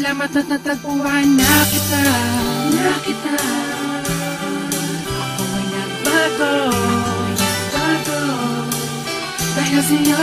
Salamat at natagpuan na kita. Ako ay nagbago, dahil sa'yo.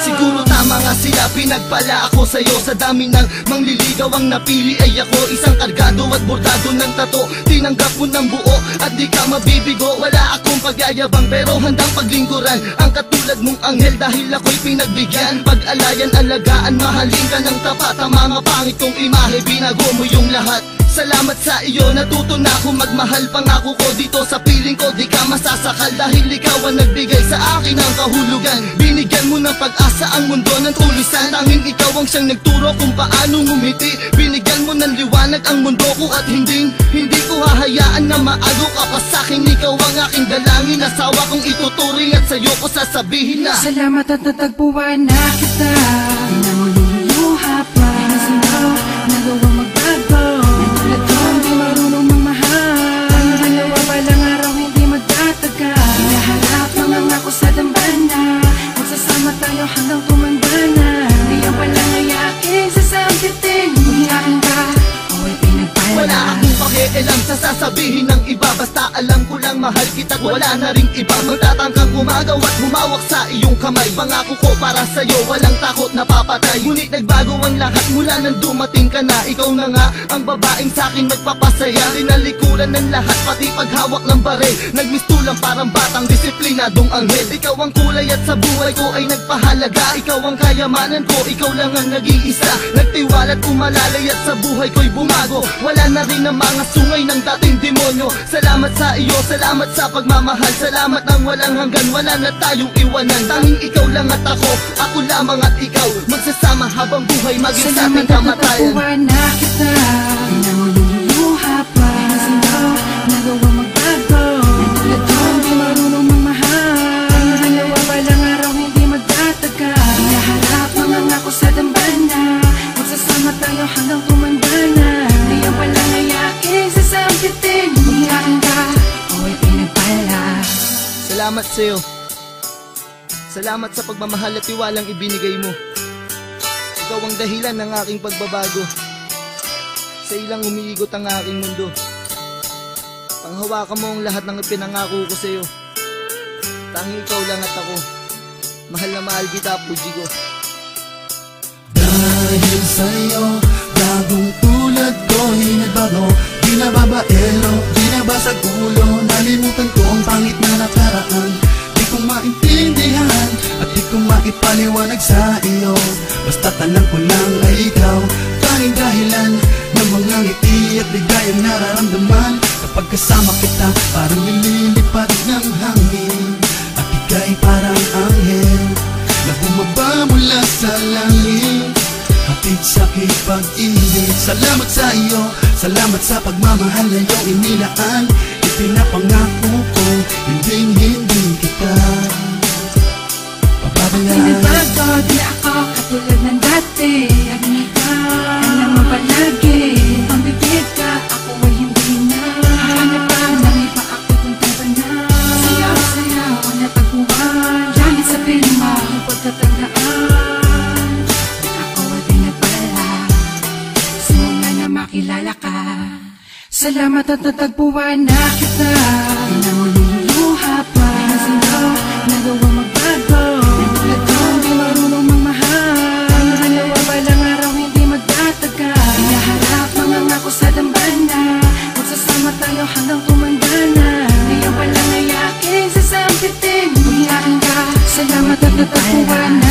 Siguro tama nga sila, pinagpala ako sa'yo. Sa dami ng mangliligaw ang napili ay ako. Isang kargado at bordado ng tato. Tinanggap mo ng buo at di ka mabibigo. Wala akong pagyayabang pero handang paglingkuran ang katulad mong anghel dahil ako'y pinagbigyan. Pag-alayan, alagaan, mahalin ka ng tapat. Ang mga pangit kong imahe, binago mo yung lahat. Salamat sa iyo, natuto na ako magmahal. Pangako ko dito sa piling ko, di ka masasakal. Dahil ikaw ang nagbigay sa akin ng kahulugan. Binigyan mo ng pag-asa ang mundo ng tulisan. Tanging ikaw ang siyang nagturo kung paano ngumiti. Binigyan mo ng liwanag ang mundo ko at hindi ko hahayaan na maago ka pa sa'kin. Ikaw ang aking dalangin, asawa kong ituturing at sa'yo ko sasabihin na salamat at natagpuan na kita. Di na mo luluha pa, nagawang magbago. Natulad ko, hindi marunong magmahal. Ang dalawa balang araw hindi magtatagal. Hinaharap mga ngako sa dambana. Magsasama tayo hanggang tumanda na. Di ang walang ayaking sasampitin. Umiyakin ka, ako'y pinagpala. wala akong pakialam sa sasabihin ng iba. Basta alam ko lang mahal kita at wala na ring iba. Magtatangkang umagaw at humawak sa iyong kamay. Pangako ko para sa'yo walang takot na papatay. Ngunit nagbago ang lahat mula nang dumating ka na. Ikaw na nga ang babaeng sa'kin magpapasaya. Tinalikuran ng lahat pati paghawak ng bare. Nagmistulang parang batang disiplinadong anghel. Ikaw ang kulay at sa buhay ko ay nagpahalaga. Ikaw ang kayamanan ko, ikaw lang ang nag-iisa. Nagtiwala at umalalay at sa buhay ko'y bumago. Wala na rin ang mga sungay ng dating demonyo. Salamat sa iyo, salamat sa pagmamahal. Salamat ng walang hanggan, wala na tayong iwanan. Tanging ikaw lang at ako lamang at ikaw. Magsasama habang buhay maging sa ating kamatayan. Salamat at natagpuan na kita. Di na mo luluha pa, nagawang magbago. Natulad ko, hindi marunong magmahal. Ang dalawa balang araw hindi magtatagal. Hinaharap mga ngako sa dambana. Magsasama tayo hanggang tumanda na. Di ang walang ayaking sasampitin. Umiyakin ka, ako'y pinagpala. Salamat sa'yo. Salamat sa pagmamahal at tiwalang ibinigay mo. Ikaw ang dahilan ng aking pagbabago. Sa ilang umiigot ang aking mundo. Panghawakan mo ang lahat ng ipinangako ko sa'yo. Tanging ikaw lang at ako. Mahal na mahal kita, Puji ko. Dahil sa'yo, bagong tulad ko'y nagbago. Di na babaero, di na basag ulo. Nalimutan ko ang pangit na nakaraan. Di ko maintindihan at di ko maipaliwanag sa iyo. Basta tanang ko lang ay ikaw, tanging dahilan ng mga ngiti at ligayang nararamdaman. Kapag kasama kita, parang nililipad ng hangin. At ika'y parang anghel na bumaba mula sa langit. Hatid sa'king pag-ibig. Salamat sa iyo, salamat sa pagmamahal na iyong inilaan. Ipinapangako ko, hindi kita pababayaan. Pinagbago, di ako katulad ng dati. Alam mo palagi, ang bibig ka, ako ay hindi na. Hanapan, nang iba ako kung taba na. Sayaw ang natagpuan. Langit sa pinma, ang pagkatandaan. Ako ay pinagpala, simula na makilala ka. Salamat at natagpuan na kita. Di na mo luluha pa, nagawang magbago. Natulad ko, hindi marunong magmahal. Ang dalawa balang araw hindi magtatagal. Hinaharap mga ngako sa dambana. Magsasama tayo hanggang tumanda na. Di ang walang ayaking sasampitin. Umiyakin ka, salamat at natagpuan na